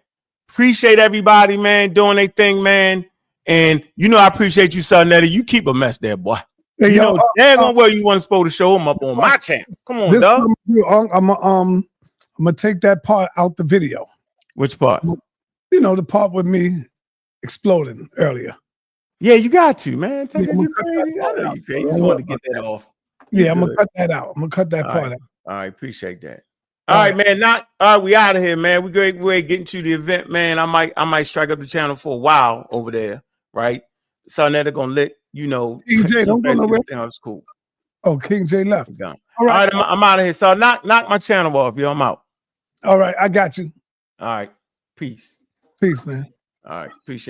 Appreciate everybody, man, doing their thing, man. And I appreciate you, Sonetta. You keep a mess there, boy. Hey, you know, daggone well you want to show them up on my channel. Come on, dog. I'm gonna take that part out the video. Which part? The part with me exploding earlier. Yeah, you got to, man. You crazy. I know you crazy. You just wanted to get that off. Yeah, I'm gonna cut that out. I'm gonna cut that part out. All right, appreciate that. All right, man. All right, we out of here, man. We're getting to the event, man. I might strike up the channel for a while over there, right? Sonetta gonna let you know. King J, don't go nowhere. It's cool. Oh, King J left. All right, I'm out of here. So knock my channel off, yo. I'm out. All right, I got you. All right, peace. Peace, man. All right, appreciate it.